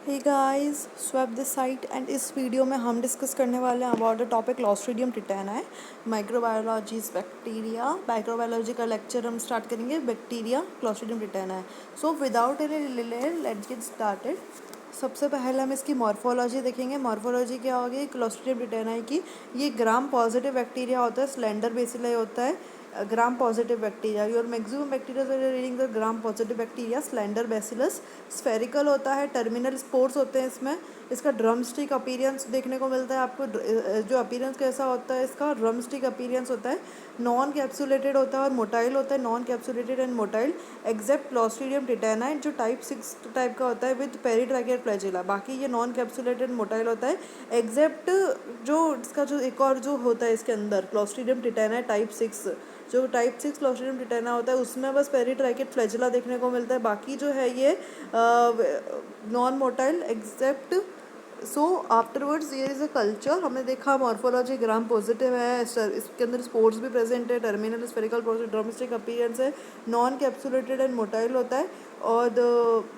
Hey guys, swap this site and इस video में हम डिस्कस करने वाले हैं about the topic clostridium tetani microbiology bacteria. Microbiology का लेक्चर हम स्टार्ट करेंगे bacteria clostridium tetani. So without any delay let's get started. सबसे पहले हम इसकी मॉर्फोलॉजी देखेंगे। मॉर्फोलॉजी क्या होगी क्लॉस्ट्रीडियम टिटेनाई की? ये ग्राम पॉजिटिव बैक्टीरिया होता है, स्लेंडर बेसिलाई होता है। Gram positive bacteria, your maximum bacteria reading the gram positive bacteria slender bacillus. Spherical होता है, टर्मिनल स्पोर्स होते हैं इसमें। इसका ड्रम स्टिक अपीरियंस देखने को मिलता है आपको। जो अपीरियंस कैसा होता है इसका? ड्रम स्टिक अपीरियंस होता है। नॉन कैप्सुलेटेड होता है और मोटाइल होता है। Non capsulated and motile except clostridium tetani जो टाइप 6 टाइप का होता है विद पेरीट्रैकियल फ्लैजिला। बाकी ये नॉन कैप्सुलेटेड मोटाइल होता है एक्सेप्ट जो इसका जो एक और जो होता है इसके अंदर क्लॉस्ट्रीडियम टिटेनाई टाइप 6। जो टाइप 6 क्लॉस्ट्रीडियम टिटेना होता है उसमें बस पेरीट्रैकियल फ्लैजिला देखने को मिलता है। बाकी जो है ये नॉन मोटाइल एक्सेप्ट। सो आफ्टरवर्ड्स ये इज़ अ कल्चर। हमने देखा मॉर्फोलॉजी ग्राम पॉजिटिव है, इसके अंदर स्पोर्स भी प्रेजेंट है, terminal spherical process, drumstick appearance है, नॉन कैप्सुलेटेड एंड मोटाइल होता है। और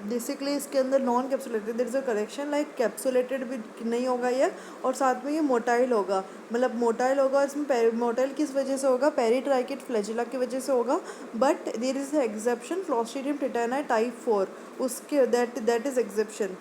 बेसिकली इसके अंदर non capsulated, there is a correction, like capsulated भी नहीं होगा ये, और साथ में ये मोटाइल होगा। मतलब मोटाइल होगा, इसमें मोटाइल किस वजह से होगा? पेरीट्राइकेट फ्लैजिला की वजह से होगा। But there is a exception, clostridium tetani type 4, उसके that is exception.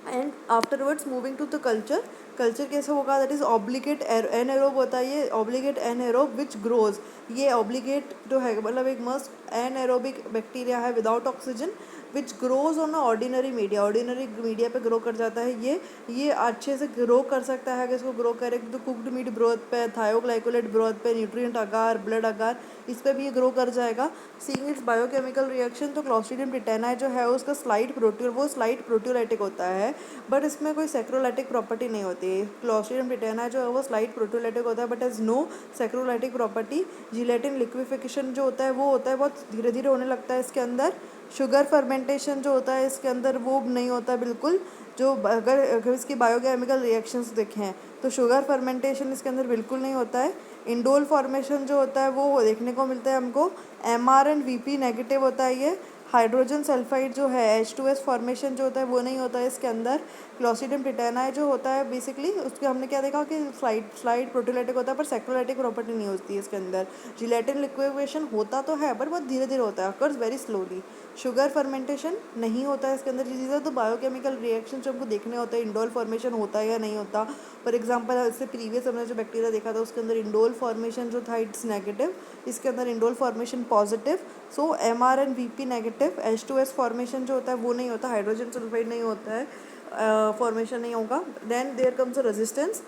And afterwards moving to the culture. Culture कैसे होगा? दैट इज ऑब्लिगेट एनएरोब होता है ये, ऑब्लिगेट एनएरोब विच ग्रोज। ये ऑब्लिगेट जो है मतलब एक मस्ट एनएरोबिक बैक्टीरिया है without oxygen which grows on ordinary media. Ordinary media पे ग्रो कर जाता है ये अच्छे से ग्रो कर सकता है। अगर इसको ग्रो करे तो कुकड मीट ब्रोथ पे, थायोग्लाइकोलेट ब्रोथ पे, न्यूट्रिएंट अगार, ब्लड अगार, इस पर भी ये ग्रो कर जाएगा। सीइंग इट्स बायोकेमिकल रिएक्शन, तो क्लॉस्ट्रीडियम टिटेनाई जो है उसका स्लाइड प्रोट्यूलाइटिक होता है, बट इसमें कोई सेक्रोलाइटिक प्रॉपर्टी नहीं होती है। क्लॉस्ट्रीडियम टिटेनाई जो है वो स्लाइड प्रोट्यूलाइटिक होता है but has no saccharolytic property. Gelatin liquefaction जो होता है वो होता है बहुत धीरे धीरे होने लगता है इसके अंदर। शुगर फर्मेंटेशन जो होता है इसके अंदर वो नहीं होता बिल्कुल। जो अगर इसकी बायोकेमिकल रिएक्शंस देखें तो शुगर फर्मेंटेशन इसके अंदर बिल्कुल नहीं होता है। इंडोल फॉर्मेशन जो होता है वो देखने को मिलता है हमको। एमआर एंड वीपी नेगेटिव होता है ये। हाइड्रोजन सल्फाइड जो है H2S फॉर्मेशन जो होता है वो नहीं होता है इसके अंदर। क्लॉस्ट्रीडियम टिटेनाई जो होता है बेसिकली उसके हमने क्या देखा कि स्लाइड प्रोटीलाइटिक होता है पर सेक्रोलाइटिक प्रॉपर्टी नहीं होती है इसके अंदर। जिलेटिन लिक्विफिकेशन होता तो है पर बहुत धीरे धीरे होता है, occurs very slowly. Sugar fermentation नहीं होता है इसके अंदर। ये चीज़ें तो बायोकेमिकल रिएक्शन जो हमको देखने होता है इंडोल फॉर्मेशन होता है या नहीं होता। फॉर एग्जांपल इससे प्रीवियस हमने जो बैक्टीरिया देखा था उसके अंदर इंडोल फॉर्मेशन जो था इट्स नेगेटिव, इसके अंदर indole formation positive. So MR and VP negative. H2S formation जो होता है वो नहीं होता, हाइड्रोजन सल्फाइड नहीं होता है, फॉर्मेशन नहीं होगा। Then there comes a resistance.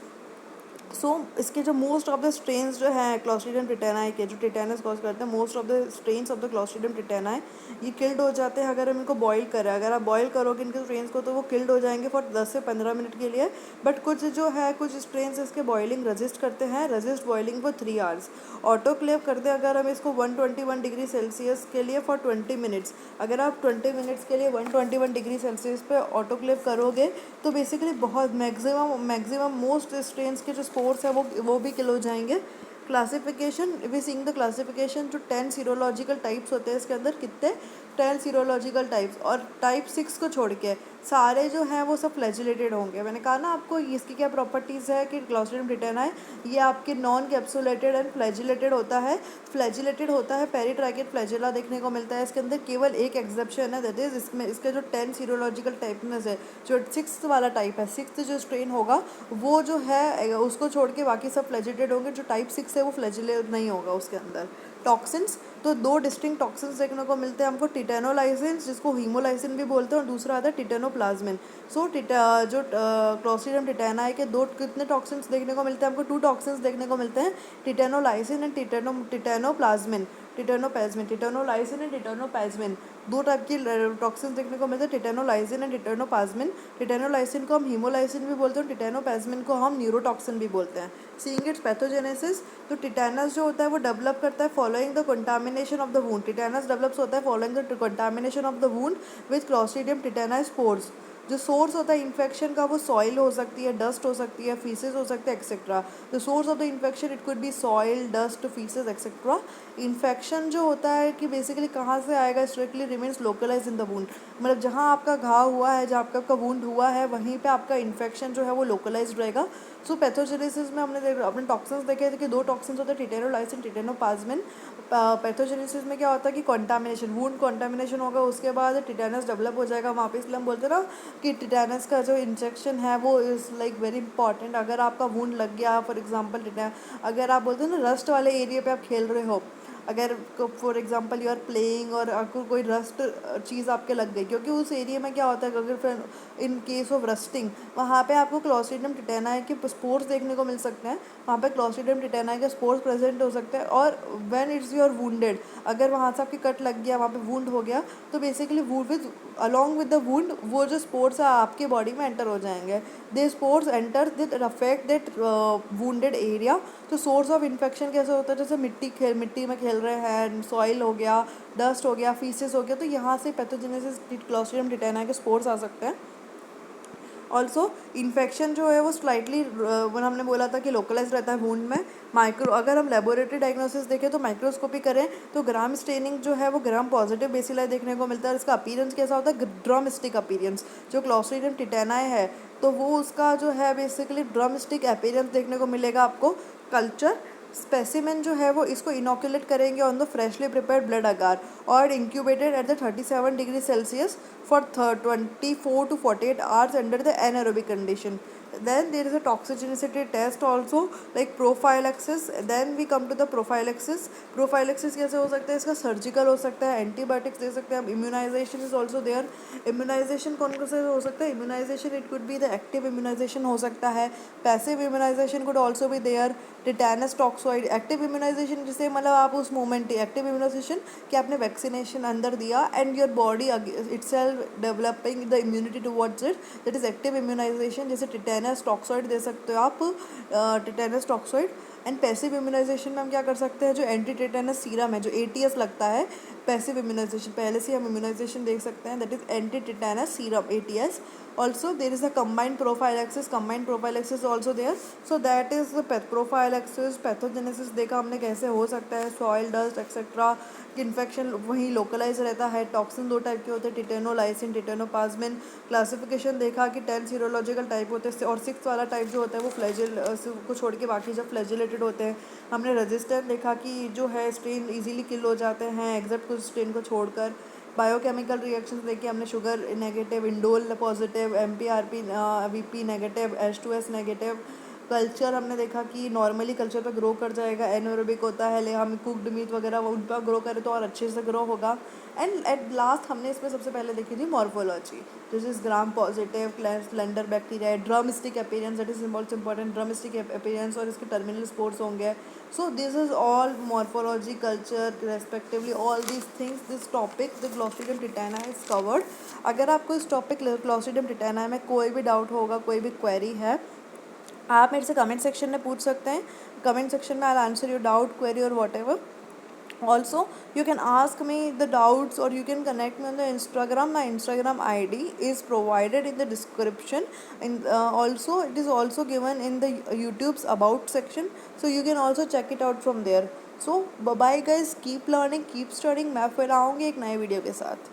So इसके जो मोस्ट ऑफ द स्ट्रेन्स जो हैं क्लॉस्ट्रीडियम टिटेनाई के, जो टिटेनस कॉज करते हैं, most of the strains of the clostridium tetani ये किल्ड हो जाते हैं अगर हम इनको बॉईल करें। अगर आप बॉईल करोगे इनके स्ट्रेन्स को तो वो किल्ड हो जाएंगे फॉर 10 से 15 मिनट के लिए। बट कुछ जो है कुछ स्ट्रेन्स इसके बॉइलिंग रजिस्ट करते हैं, resist boiling for 3 hours. Autoclave करते हैं अगर हम इसको 121 डिग्री सेल्सियस के लिए फॉर 20 मिनट्स। अगर आप 20 मिनट्स के लिए 121 डिग्री सेल्सियस पे ऑटोक्लेव करोगे तो बेसिकली बहुत मैक्सिमम मोस्ट स्ट्रेन्स के जो स्पोर्स है वो भी किल हो जाएंगे। Classification, we seeing the classification, जो 10 सीरोलॉजिकल टाइप्स होते हैं इसके अंदर, कितने 10 सीरोलॉजिकल टाइप्स, और टाइप 6 को छोड़ के सारे जो हैं वो सब फ्लैजिलेटेड होंगे। मैंने कहा ना आपको इसकी क्या प्रॉपर्टीज़ है कि क्लॉस्ट्रीडियम टिटेनाई ये आपके नॉन कैप्सुलेटेड एंड फ्लैजिलेटेड होता है। फ्लैजिलेटेड होता है, पेरीट्रैकियल फ्लैजिला देखने को मिलता है इसके अंदर। केवल एक एक्सेप्शन है, दैट इज इसमें इसके जो 10 सीरोलॉजिकल टाइपनेस है, जो 6th वाला टाइप है, 6th जो स्ट्रेन होगा वो जो है उसको छोड़ के बाकी सब फ्लैजिलेटेड होंगे। जो टाइप 6 है वो फ्लैजिलेट नहीं होगा उसके अंदर। टॉक्सिन्स, तो 2 डिस्टिंक्ट टॉक्सिन्स देखने को मिलते हैं हमको। टिटेनोलाइसिन जिसको हीमोलाइसिन भी बोलते हैं और दूसरा आता है टिटेनोप्लाज्मिन। सो जो क्लॉस्ट्रीडियम टिटेनाई के दो कितने टॉक्सिन्स देखने को मिलते हैं हमको? 2 टॉक्सिन्स देखने को मिलते हैं, टिटेनोलाइसिन एंड टिटेनोप्लाज्मिन। टिटेनोलाइसिन एंड टिटेनोप्लाज्मिन, 2 टाइप की टॉक्सिन्स देखने को मिलते हैं, टिटेनोलाइसिन एंड टिटेनोप्लाज्मिन। टिटेनोलाइसिन को हम हीमोलाइसिन भी बोलते हैं, टिटेनोप्लाज्मिन को हम न्यूरोटॉक्सिन भी बोलते हैं। सीइंग इट्स पैथोजेनेसिस, तो टिटेनस जो होता है वो डेवलप करता है following the contamination of the wound. Tetanus develops होता है following the contamination of the wound with clostridium tetani spores. जो सोर्स होता है इन्फेक्शन का वो सॉइल हो सकती है, डस्ट हो सकती है, फीसेस हो सकते हैं etcetera. The source of the infection it could B soil, dust, faeces etcetera. Infection जो होता है कि बेसिकली कहाँ से आएगा, strictly remains localise in the wound, मतलब जहाँ आपका घाव हुआ है, जहाँ आपका वुंड हुआ है वहीं पे आपका इन्फेक्शन जो है वो लोकलाइज्ड रहेगा। सो पैथोजेनेसिस में अपने टॉक्सिन्स देखे थे कि 2 टॉक्सिन्स होते हैं, टिटेनोलाइसिन, टिटेनोप्लाज्मिन। पैथोजेनेसिस में क्या होता है कि कॉन्टामिनेशन, वुंड कॉन्टामिनेशन होगा, उसके बाद टिटेनस डेवलप हो जाएगा वहाँ पे। इसलिए हम बोलते हैं ना कि टिटेनस का जो इंजेक्शन है वो इज़ लाइक वेरी इंपॉर्टेंट। अगर आपका वुंड लग गया फॉर एग्जांपल, अगर आप बोलते हैं ना रस्ट वाले एरिया पे आप खेल रहे हो, अगर for example you are playing और आपको कोई रस्ट चीज़ आपके लग गई, क्योंकि उस एरिया में क्या होता है अगर इन केस ऑफ रस्टिंग वहाँ पे आपको क्लॉस्ट्रीडियम टिटेनाई के स्पोर्स देखने को मिल सकते हैं, वहाँ पे क्लॉस्ट्रीडियम टिटेनाई के स्पोर्स प्रेजेंट हो सकते हैं। और व्हेन इट्स योर वुंडेड, अगर वहाँ से आपकी कट लग गया, वहाँ पे वुंड हो गया, तो basically wound with along with the wound वो जो स्पोर्स है आपके बॉडी में एंटर हो जाएंगे। They spores enter did affect that wounded area. तो सोर्स ऑफ इन्फेक्शन कैसे होता है, जैसे मिट्टी में खेल रहे हैं, सॉइल हो गया, डस्ट हो गया, फीसेस हो गया, तो यहाँ से पैथोजेनेसिस क्लॉस्ट्रिडियम टिटेनाई के स्पोर्स आ सकते हैं। ऑल्सो इन्फेक्शन जो है वो स्लाइटली वन हमने बोला था कि लोकलाइज रहता है वुंड में। अगर हम लेबोरेटरी डायग्नोसिस देखें तो माइक्रोस्कोपी करें तो ग्राम स्टेनिंग जो है वो ग्राम पॉजिटिव बेसिलाई देखने को मिलता है। इसका अपीयरेंस कैसा होता है, ड्रमस्टिक अपीयरेंस। जो क्लॉस्ट्रिडियम टिटेनाई है तो वो उसका जो है बेसिकली ड्रमस्टिक अपीयरेंस देखने को मिलेगा आपको। कल्चर स्पेसिमेन जो है वो इसको इनोकुलेट करेंगे on the freshly prepared blood agar और incubated at the 37 degree Celsius for 24 to 48 hours under the anaerobic condition. Then there is a toxigenicity test also like prophylaxis. Then we come to the prophylaxis. Prophylaxis कैसे हो सकता है, इसका surgical हो सकता है, antibiotics दे सकते हैं हम, immunization is also there. Immunization कौन कौन से हो सकता है, immunization it could be the active immunization हो सकता है, passive immunization could also be there, tetanus toxoid. Active immunization जिसे मतलब आप उस मोमेंट एक्टिव इम्यूनाइजेशन कि आपने वैक्सीनेशन अंदर दिया and your body itself developing the immunity towards it, that is active immunization. जैसे टिटेनस टॉक्सोइड दे सकते हो आप, tetanus toxoid. And passive immunization में हम क्या कर सकते हैं, जो एंटी टिटेनस सीरम है, जो ATS लगता है, पैसिव इम्यूनाइजेशन पहले से हम इम्यूनाइजेशन देख सकते हैं, that is anti tetanus serum ATS। Also there is a combined prophylaxis also there, so that is the prophylaxis। Pathogenesis देखा हमने कैसे हो सकता है, सॉइल, डस्ट एक्सेट्रा, इन्फेक्शन वहीं लोकलाइज रहता है। टॉक्सिन 2 टाइप के होते हैं, टिटेनोलाइसिन, टिटेनोप्लाज्मिन। क्लासिफिकेशन देखा कि 10 सीरोलॉजिकल टाइप होते हैं और 6 वाला टाइप जो होता है वो फ्लैजिल को छोड़ के बाकी जब फ्लैजिलेटेड होते हैं। हमने रेजिस्टेंट देखा कि जो है स्ट्रेन इजीली किल हो जाते हैं एग्जैक्ट कुछ स्ट्रेन को छोड़कर। बायोकेमिकल रिएक्शंस देखिए हमने, sugar negative, indole positive, MPRP VP negative, H2S negative. Culture हमने देखा कि नॉर्मली कल्चर पे ग्रो कर जाएगा, एनएरोबिक होता है, ले हम कुकड मीट वगैरह उन पर ग्रो करें तो और अच्छे से ग्रो होगा। एंड एट लास्ट हमने इसमें सबसे पहले देखी थी morphology, this is gram positive, slender bacteria, drumstick appearance, that is most important, drumstick appearance, और इसके टर्मिनल स्पोर्स होंगे। So this is all morphology, culture respectively all these things, this topic the clostridium tetani is covered. अगर आपको इस topic Clostridium टिटेनाई में कोई भी doubt होगा, कोई भी क्वेरी है, आप मेरे से कमेंट सेक्शन में पूछ सकते हैं। कमेंट सेक्शन में I will answer your doubt, query और whatever. Also you can ask me the doubts or you can connect me on the Instagram. My Instagram ID is provided in the description, and also it is also given in the YouTube's about section, so you can also check it out from there. So bye bye guys, keep learning, keep studying। मैं फिर आऊँगी एक नए video के साथ।